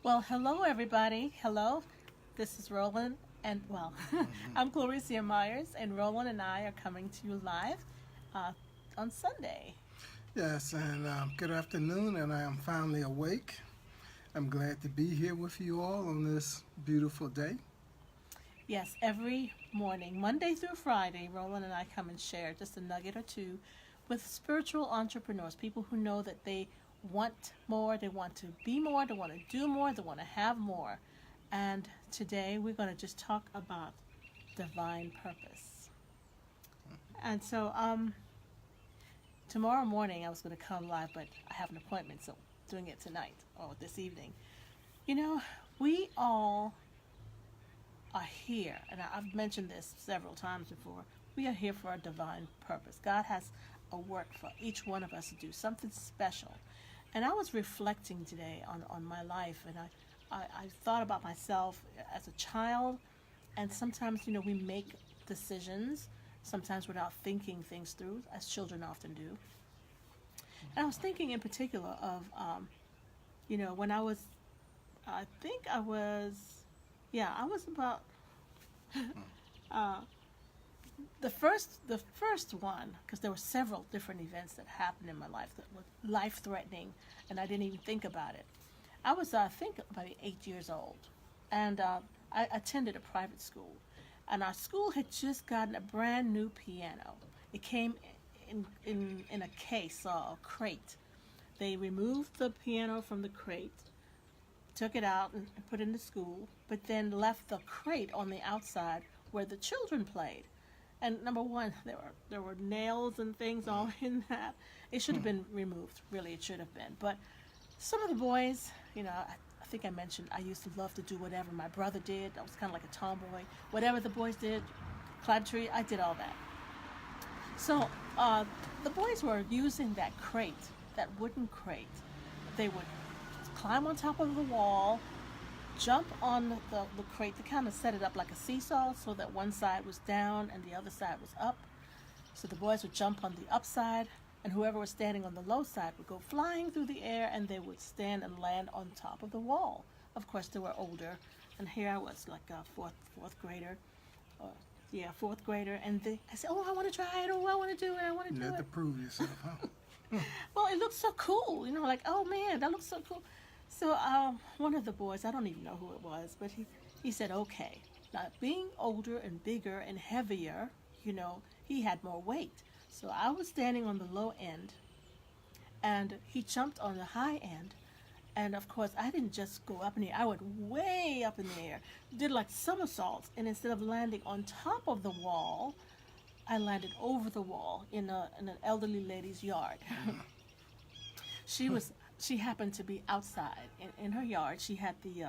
Well, hello everybody. Hello. This is Roland and I'm Recie Myers and Roland and I are coming to you live uh, on Sunday. Yes, and good afternoon, and I am finally awake. I'm glad to be here with you all on this beautiful day. Yes, every morning, Monday through Friday, Roland and I come and share just a nugget or two with spiritual entrepreneurs, people who know that they want more, they want to be more, they want to do more, they want to have more. And today we're going to just talk about divine purpose. And tomorrow morning I was going to come live, but I have an appointment, so I'm doing it tonight or this evening. You know, we all are here, and I've mentioned this several times before. We are here for a divine purpose. God has a work for each one of us to do, something special. And I was reflecting today on my life, and I thought about myself as a child, and sometimes, we make decisions, sometimes without thinking things through, as children often do. And I was thinking in particular of, when I think I was, yeah, I was about uh, the first one, because there were several different events that happened in my life that were life threatening, and I didn't even think about it. I was, I think, about 8 years old, and I attended a private school, and our school had just gotten a brand new piano. It came in a case or a crate. They removed the piano from the crate, took it out and put it in the school, but then left the crate on the outside where the children played. And number one, there were nails and things all in that. It should have been removed. Really, it should have been. But some of the boys, I think I mentioned I used to love to do whatever my brother did. I was kind of like a tomboy. Whatever the boys did, climb tree, I did all that. So the boys were using that crate, that wooden crate. They would climb on top of the wall, jump on the crate to kind of set it up like a seesaw so that one side was down and the other side was up. So the boys would jump on the upside, and whoever was standing on the low side would go flying through the air, and they would stand and land on top of the wall. Of course, they were older, and here I was like a fourth grader. Uh, yeah, fourth grader, and I said, "Oh, I want to try it. Oh, I want to do it. I want to You do had it." to prove yourself, huh? Well, it looked so cool, like, oh man, that looks so cool. So one of the boys, I don't even know who it was, but he said, okay. Now, being older and bigger and heavier, he had more weight. So I was standing on the low end, and he jumped on the high end. And of course, I didn't just go up in the air, I went way up in the air, did like somersaults, and instead of landing on top of the wall, I landed over the wall in an elderly lady's yard. she was she happened to be outside in her yard. She had the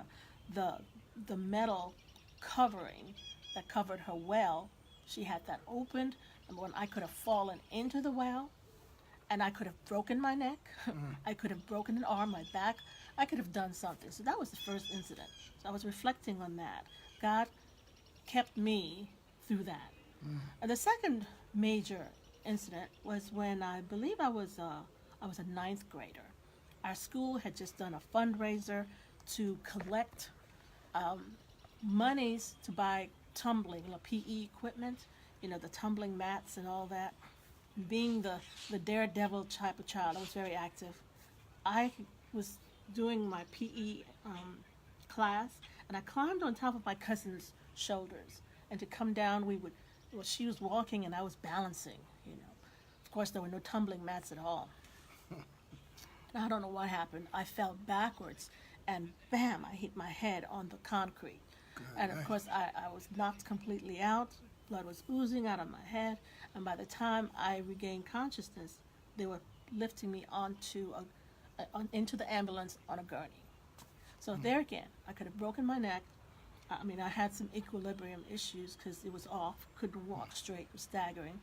the metal covering that covered her well. She had that opened, and when I could have fallen into the well, and I could have broken my neck, I could have broken an arm, my back, I could have done something. So that was the first incident. So I was reflecting on that. God kept me through that. And the second major incident was when I believe I was a ninth grader. Our school had just done a fundraiser to collect um, monies to buy tumbling, PE equipment, the tumbling mats and all that. Being the daredevil type of child, I was very active. I was doing my PE class, and I climbed on top of my cousin's shoulders. And to come down, she was walking and I was balancing. Of course, there were no tumbling mats at all. And I don't know what happened. I fell backwards, and bam, I hit my head on the concrete. Good And of night. course, I was knocked completely out. Blood was oozing out of my head. And by the time I regained consciousness, they were lifting me into the ambulance on a gurney. So there again, I could have broken my neck. I mean, I had some equilibrium issues because it was off, couldn't walk straight, was staggering.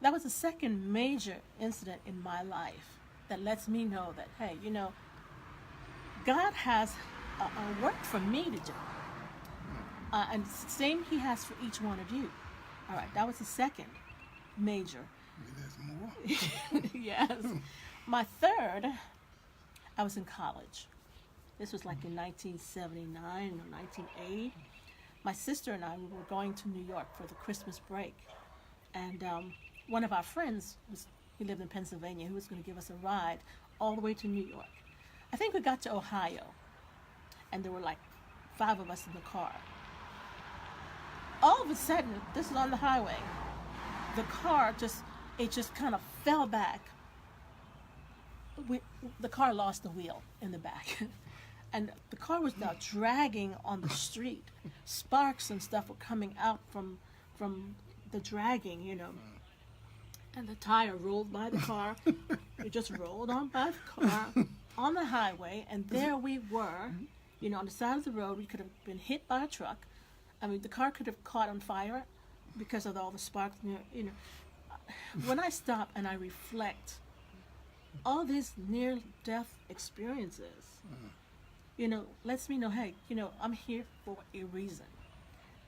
That was the second major incident in my life that lets me know that, hey, God has a work for me to do. And same He has for each one of you. All right, that was the second major. Maybe there's more. Yes. My third, I was in college. This was like in 1979 or 1980. My sister and I, we were going to New York for the Christmas break. And one of our friends, he lived in Pennsylvania, who was going to give us a ride all the way to New York. I think we got to Ohio, and there were like 5 of us in the car. All of a sudden, this is on the highway, the car just kind of fell back. The car lost the wheel in the back. And the car was now dragging on the street. Sparks and stuff were coming out from the dragging, you know. And the tire rolled by the car. It just rolled on by the car on the highway. And there we were, you know, on the side of the road. We could have been hit by a truck. I mean, the car could have caught on fire because of all the sparks. You know, when I stop and I reflect all these near-death experiences, you know, lets me know, hey, you know, I'm here for a reason.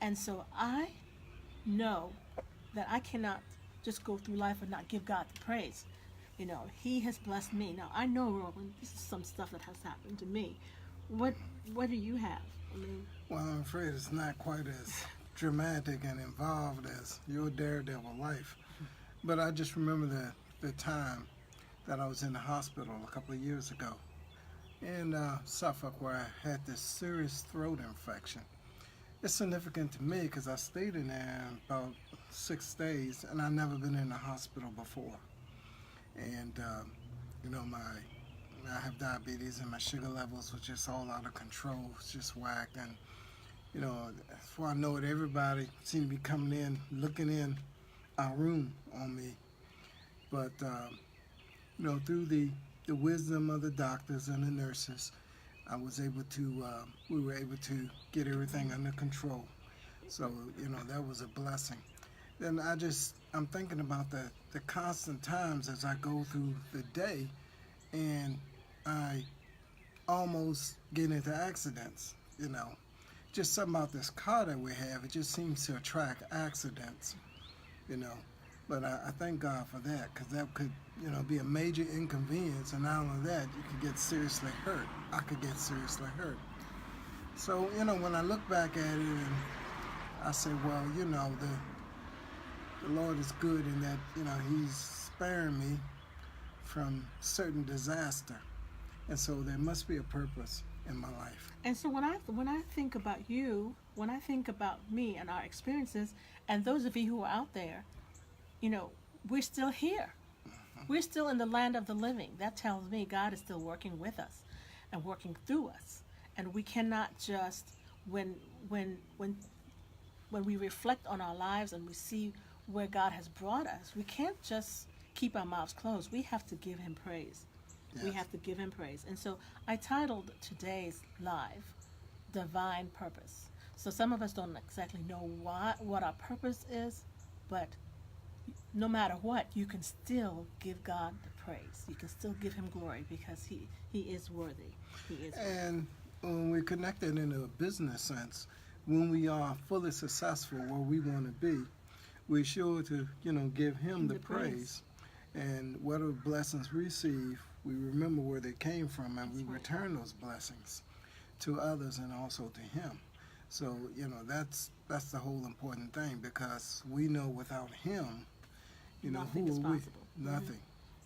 And so I know that I cannot just go through life and not give God the praise. You know, He has blessed me. Now, I know, Roland, this is some stuff that has happened to me. What do you have? I mean, Well, I'm afraid it's not quite as dramatic and involved as your daredevil life. But I just remember the time that I was in the hospital a couple of years ago in Suffolk, where I had this serious throat infection. It's significant to me because I stayed in there about 6 days, and I've never been in a hospital before. And you know, I have diabetes, and my sugar levels were just all out of control. It's just whacked, and you know, before I know it, everybody seemed to be coming in, looking in our room on me. But you know, through the wisdom of the doctors and the nurses, I was able to, we were able to get everything under control. So, you know, that was a blessing. Then I'm thinking about the constant times as I go through the day, and I almost get into accidents, you know. Just something about this car that we have, it just seems to attract accidents, you know. But I thank God for that, because that could, you know, be a major inconvenience, and not only that, you could get seriously hurt. I could get seriously hurt. So, you know, when I look back at it, and I say, well, you know, the Lord is good in that, you know, He's sparing me from certain disaster, and so there must be a purpose in my life. and so when I think about you, when I think about me and our experiences, and those of you who are out there, you know, we're still here. We're still in the land of the living. That tells me God is still working with us and working through us. And we cannot just, when we reflect on our lives and we see where God has brought us, we can't just keep our mouths closed. We have to give Him praise. Yes. We have to give Him praise. And so I titled today's live, Divine Purpose. So some of us don't exactly know what our purpose is, but no matter what, you can still give God the praise. You can still give Him glory, because He is worthy. He is worthy. And when we connect it in a business sense, when we are fully successful where we want to be, we're sure to, you know, give Him the praise. And whatever blessings we receive, we remember where they came from, and we return those blessings to others and also to Him. So, you know, that's the whole important thing, because we know without Him, you know, nothing who is are possible. we? Nothing.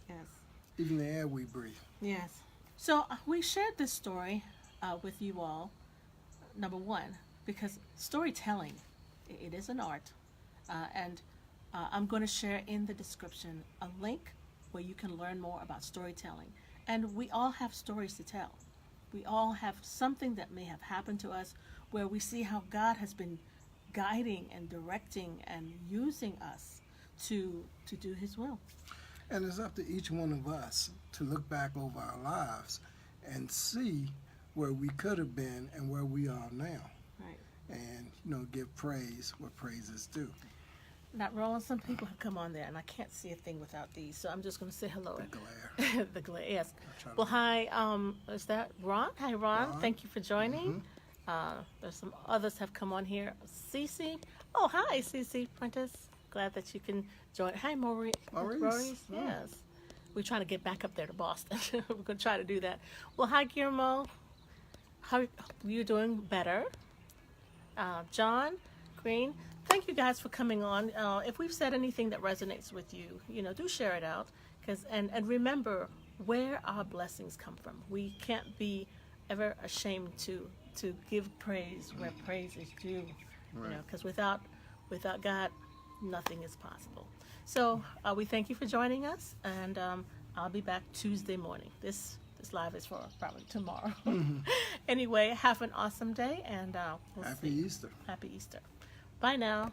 Yes. Even the air we breathe. Yes. So we shared this story with you all, number one, because storytelling, it is an art. And I'm going to share in the description a link where you can learn more about storytelling. And we all have stories to tell. We all have something that may have happened to us where we see how God has been guiding and directing and using us to do His will. And it's up to each one of us to look back over our lives and see where we could have been and where we are now. Right. And, you know, give praise where praise is due. Now, Roland, some people have come on there, and I can't see a thing without these, so I'm just going to say hello. The glare. The glare, yes. Well, hi, is that Ron? Hi, Ron. Thank you for joining. There's some others have come on here. Cece. Oh, hi, Cece Prentice. Glad that you can join. Hi, Maurice. Yes. We're trying to get back up there to Boston. We're going to try to do that. Well, hi, Guillermo. how you're doing better. John Green, thank you guys for coming on. If we've said anything that resonates with you, do share it out. And remember where our blessings come from. We can't be ever ashamed to give praise where praise is due. Right. Because without God, nothing is possible. So we thank you for joining us, and I'll be back Tuesday morning. This live is for probably tomorrow. Anyway, have an awesome day, and we'll Happy see. Easter. Happy Easter. Bye now.